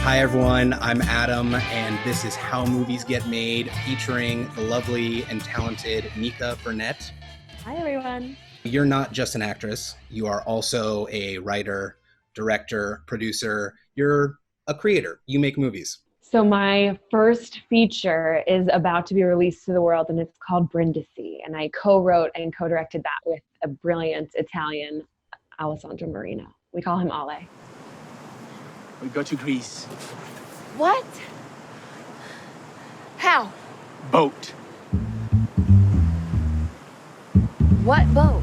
Hi, everyone. I'm Adam, and this is How Movies Get Made, featuring the lovely and talented Mika Burnett. Hi, everyone. You're not just an actress. You are also a writer, director, producer. You're a creator. You make movies. So my first feature is about to be released to the world, and it's called Brindisi. And I co-wrote and co-directed that with a brilliant Italian, Alessandro Marino. We call him Ale. We go to Greece. What? How? Boat. What boat?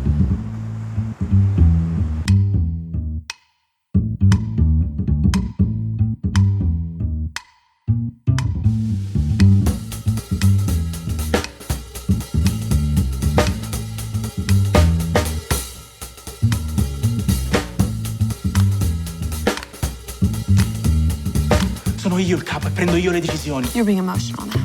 Sono io il capo e prendo io le decisioni. You're being emotional now.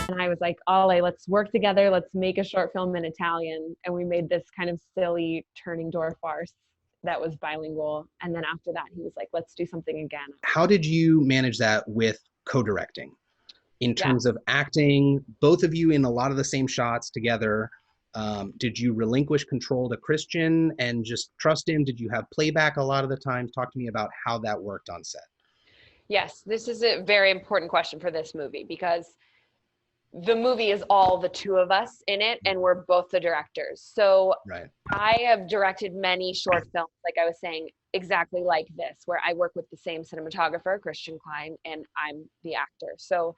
And I was like, Ale, let's work together. Let's make a short film in Italian. And we made this kind of silly turning door farce that was bilingual. And then after that, he was like, let's do something again. How did you manage that with co-directing? In terms of acting, both of you in a lot of the same shots together. Did you relinquish control to Christian and just trust him? Did you have playback a lot of the time? Talk to me about how that worked on set. Yes, this is a very important question for this movie because the movie is all the two of us in it, and we're both the directors. So Right. I have directed many short films, like I was saying, exactly like this, where I work with the same cinematographer, Christian Klein, and I'm the actor. So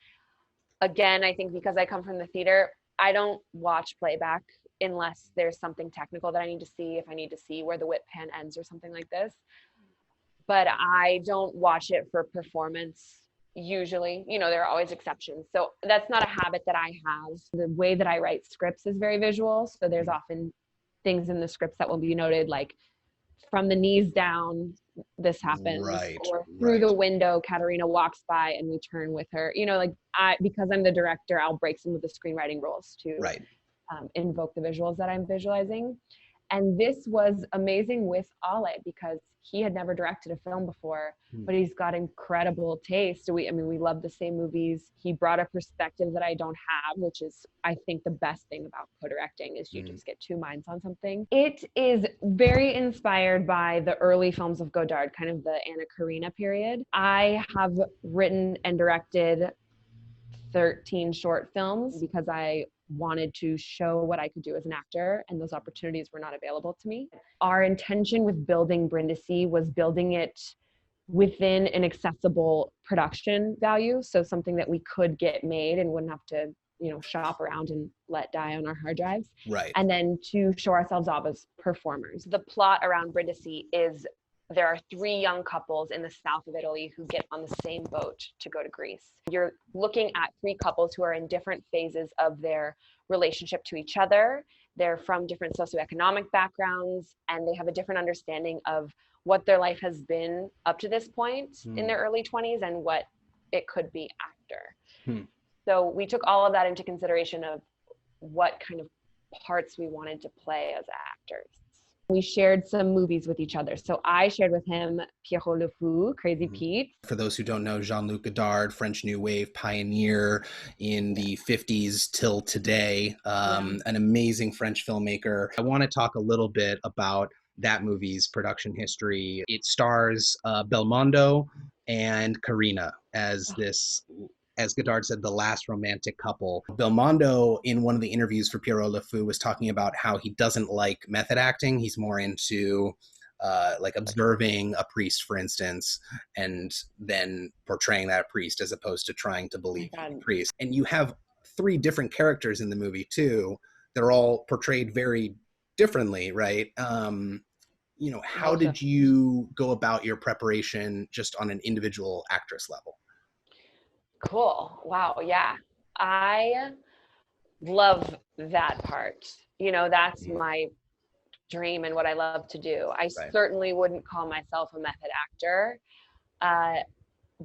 again, I think because I come from the theater, I don't watch playback unless there's something technical that I need to see, if I need to see where the whip pan ends or something like this. But I don't watch it for performance usually. You know, there are always exceptions. So that's not a habit that I have. The way that I write scripts is very visual. So there's often things in the scripts that will be noted, like from the knees down, this happens. Right, or through right. the window, Katerina walks by and we turn with her. You know, like because I'm the director, I'll break some of the screenwriting rules to Right. invoke the visuals that I'm visualizing. And this was amazing with Ale because he had never directed a film before, but he's got incredible taste. We love the same movies. He brought a perspective that I don't have, which is, I think, the best thing about co-directing is you just get two minds on something. It is very inspired by the early films of Godard, kind of the Anna Karina period. I have written and directed 13 short films because I wanted to show what I could do as an actor, and those opportunities were not available to me. Our intention with building Brindisi was building it within an accessible production value, so something that we could get made and wouldn't have to, shop around and let die on our hard drives. Right. And then to show ourselves off as performers. The plot around Brindisi is there are 3 young couples in the south of Italy who get on the same boat to go to Greece. You're looking at 3 couples who are in different phases of their relationship to each other. They're from different socioeconomic backgrounds, and they have a different understanding of what their life has been up to this point in their early 20s and what it could be after. So we took all of that into consideration of what kind of parts we wanted to play as actors. We shared some movies with each other. So I shared with him Pierrot le Fou, Crazy Pete. For those who don't know, Jean-Luc Godard, French New Wave pioneer in the 50s till today, an amazing French filmmaker. I want to talk a little bit about that movie's production history. It stars Belmondo and Karina as Godard said, the last romantic couple. Belmondo, in one of the interviews for Pierrot le Fou, was talking about how he doesn't like method acting. He's more into like observing a priest, for instance, and then portraying that priest as opposed to trying to believe the priest. And you have 3 different characters in the movie too. They're all portrayed very differently, right? How did you go about your preparation just on an individual actress level? Cool. Wow. Yeah. I love that part. That's my dream and what I love to do. I certainly wouldn't call myself a method actor,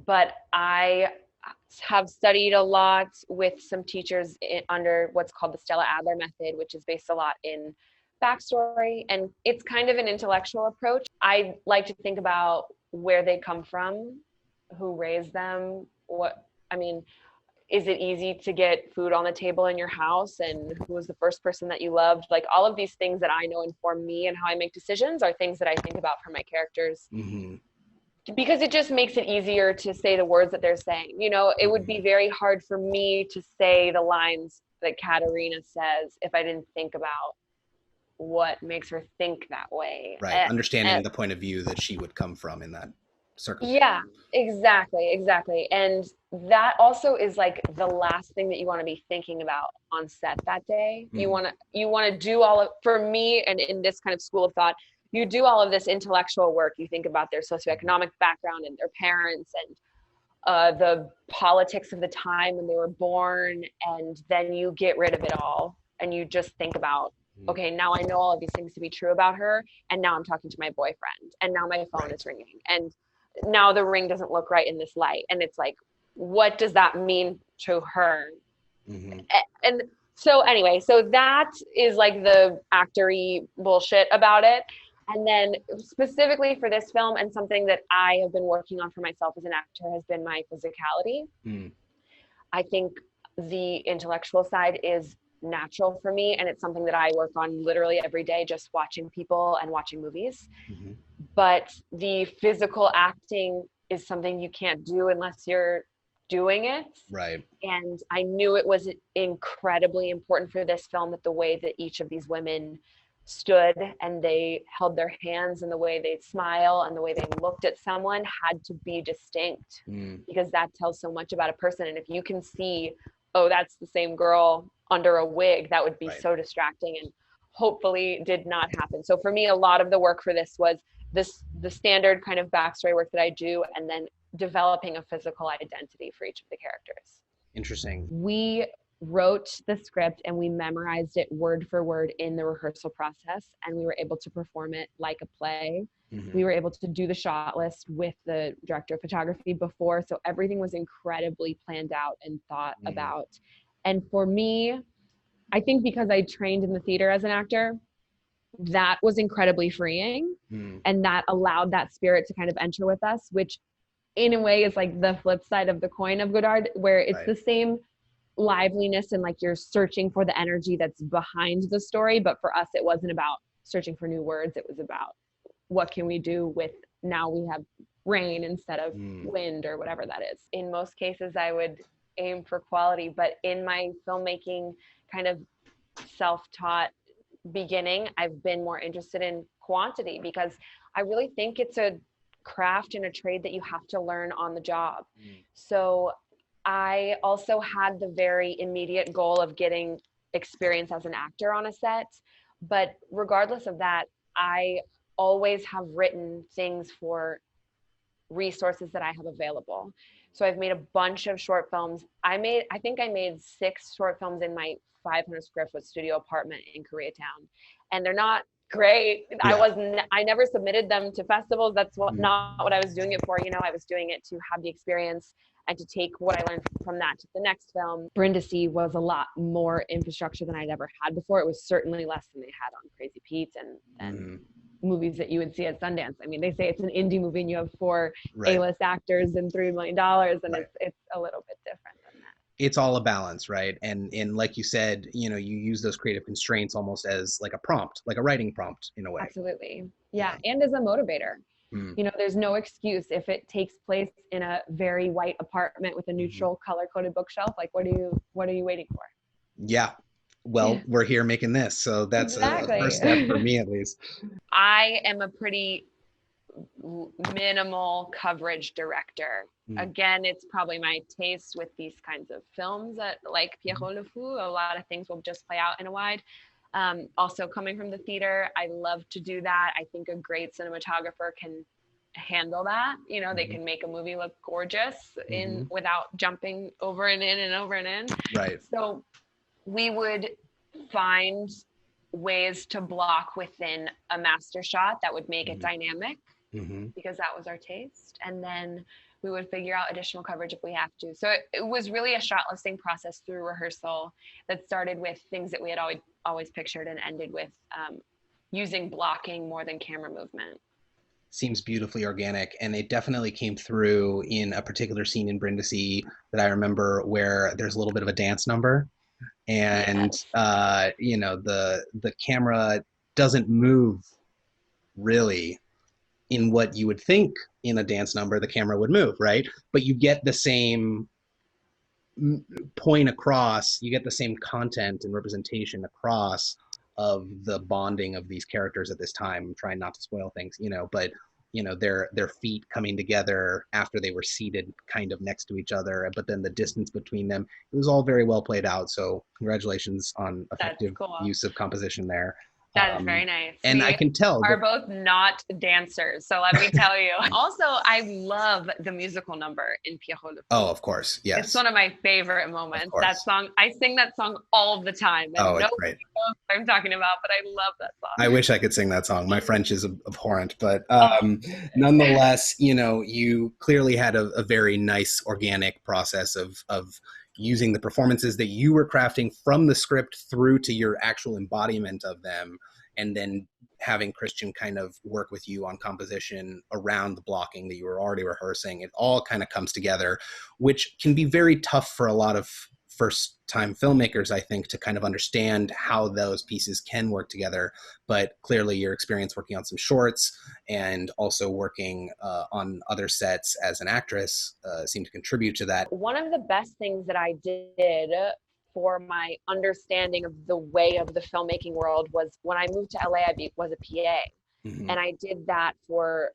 but I have studied a lot with some teachers under what's called the Stella Adler method, which is based a lot in backstory, and it's kind of an intellectual approach. I like to think about where they come from who raised them, is it easy to get food on the table in your house, and who was the first person that you loved? Like all of these things that I know inform me and how I make decisions are things that I think about for my characters. Mm-hmm. Because it just makes it easier to say the words that they're saying. You know, it would be very hard for me to say the lines that Katerina says if I didn't think about what makes her think that way. Right. Understanding the point of view that she would come from in that circumstance. Yeah, exactly. And that also is like the last thing that you want to be thinking about on set that day. Mm. You want to do all of, for me, and in this kind of school of thought, you do all of this intellectual work. You think about their socioeconomic background and their parents and the politics of the time when they were born, and then you get rid of it all and you just think about, okay, now I know all of these things to be true about her, and now I'm talking to my boyfriend, and now my phone is ringing, and now the ring doesn't look right in this light, and it's like, what does that mean to her? Mm-hmm. And so anyway, so that is like the actory bullshit about it. And then specifically for this film, and something that I have been working on for myself as an actor, has been my physicality. I think the intellectual side is natural for me, and it's something that I work on literally every day, just watching people and watching movies. Mm-hmm. But the physical acting is something you can't do unless you're doing it. Right. And I knew it was incredibly important for this film that the way that each of these women stood and they held their hands and the way they smile and the way they looked at someone had to be distinct, because that tells so much about a person. And if you can see, oh, that's the same girl under a wig, that would be so distracting, and hopefully did not happen. So for me, a lot of the work for this was the standard kind of backstory work that I do, and then developing a physical identity for each of the characters. Interesting. We wrote the script and we memorized it word for word in the rehearsal process, and we were able to perform it like a play. We were able to do the shot list with the director of photography before, so everything was incredibly planned out and thought about. And for me, I think because I trained in the theater as an actor, that was incredibly freeing, and that allowed that spirit to kind of enter with us, which in a way is like the flip side of the coin of Godard, where it's the same liveliness and like you're searching for the energy that's behind the story. But for us, it wasn't about searching for new words. It was about what can we do with, now we have rain instead of wind or whatever that is. In most cases, I would aim for quality, but in my filmmaking kind of self-taught beginning, I've been more interested in quantity, because I really think it's a craft and a trade that you have to learn on the job. So I also had the very immediate goal of getting experience as an actor on a set, but regardless of that, I always have written things for resources that I have available. So I've made a bunch of short films. I think I made 6 short films in my 500 square foot studio apartment in Koreatown, and they're not great. I never submitted them to festivals. That's not what I was doing it for. You know, I was doing it to have the experience and to take what I learned from that to the next film. Brindisi was a lot more infrastructure than I'd ever had before. It was certainly less than they had on Crazy Pete and movies that you would see at Sundance. I mean, they say it's an indie movie and you have 4 A-list actors and $3 million, and it's a little bit different than that. It's all a balance, right? And like you said, you know, you use those creative constraints almost as like a prompt, like a writing prompt in a way. Absolutely. Yeah. And as a motivator. You know, there's no excuse if it takes place in a very white apartment with a neutral color-coded bookshelf. Like, what are you waiting for? Yeah. Well, we're here making this, so that's a first step for me, at least. I am a pretty minimal coverage director. Again, it's probably my taste with these kinds of films that, like Pierrot le Fou, a lot of things will just play out in a wide. Also coming from the theater, I love to do that. I think a great cinematographer can handle that. You know, they can make a movie look gorgeous without jumping over and in and over and in. Right. So we would find ways to block within a master shot that would make it dynamic, because that was our taste. And then we would figure out additional coverage if we have to. So it was really a shot listing process through rehearsal that started with things that we had always pictured and ended with using blocking more than camera movement. seems beautifully organic, and it definitely came through in a particular scene in Brindisi that I remember where there's a little bit of a dance number, and Yes. you know, the camera doesn't move really in what you would think in a dance number the camera would move, right? But you get the same point across, you get the same content and representation across of the bonding of these characters at this time. I'm trying not to spoil things, you know, but you know, their feet coming together after they were seated kind of next to each other, but then the distance between them, it was all very well played out. So congratulations on That's effective cool. use of composition there. That is very nice. And I We can tell are that, both not dancers, so let me tell you. Also, I love the musical number in Pierrot le oh, Fou. of course, It's yes, one of my favorite moments. of course. That song, I sing that song all the time, and Oh, it's nobody great. knows what I'm talking about, but I love that I song. wish I could sing that song. My French is abhorrent, but Oh, nonetheless, you know, you clearly had a very nice organic process of using the performances that you were crafting from the script through to your actual embodiment of them, and then having Christian kind of work with you on composition around the blocking that you were already rehearsing. It all kind of comes together, which can be very tough for a lot of first time filmmakers, I think, to kind of understand how those pieces can work together. But clearly your experience working on some shorts and also working on other sets as an actress seemed to contribute to that. one of the best things that I did for my understanding of the way of the filmmaking world was when I moved to LA, was a PA. Mm-hmm. And I did that for,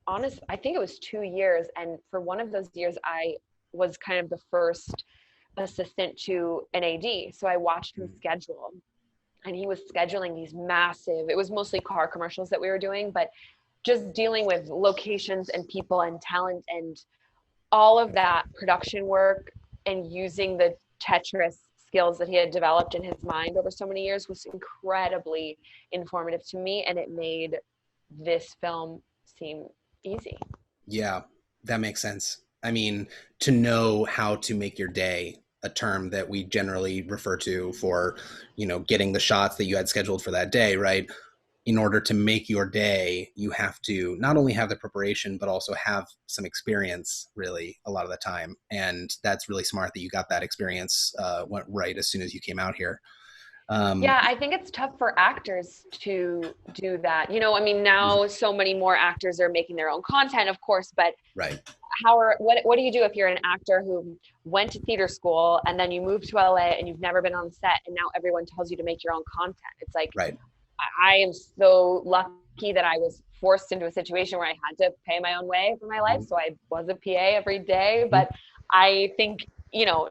I think it was 2 years. And for one of those years, I was kind of the first assistant to an AD. So I watched him schedule, and he was scheduling these massive, it was mostly car commercials that we were doing, but just dealing with locations and people and talent and all of that production work, and using the Tetris skills that he had developed in his mind over so many years was incredibly informative to me, and it made this film seem easy. Yeah, that makes sense. I mean, to know how to make your day, a term that we generally refer to for, you know, getting the shots that you had scheduled for that day, right? In order to make your day, you have to not only have the preparation, but also have some experience, really, a lot of the time. And that's really smart that you got that experience went right as soon as you came out here. Yeah, I think it's tough for actors to do that. You know, I mean, now so many more actors are making their own content, of course, but right. What do you do if you're an actor who went to theater school and then you move to LA and you've never been on set, and now everyone tells you to make your own content? It's like, right. I am so lucky that I was forced into a situation where I had to pay my own way for my life. So I was a PA every day, but I think, you know,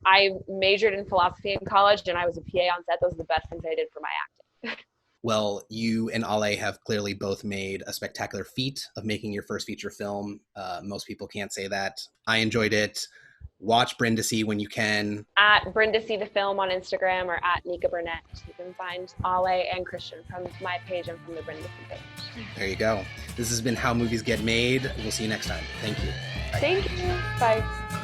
I majored in philosophy in college, and I was a PA on set. Those are the best things I did for my acting. Well, you and Ale have clearly both made a spectacular feat of making your first feature film. Most people can't say that. I enjoyed it. Watch Brindisi when you can. At Brindisi the Film on Instagram, or at Nika Burnett. You can find Ale and Christian from my page and from the Brindisi page. There you go. This has been How Movies Get Made. We'll see you next time. Thank you. Bye. Thank you. Bye.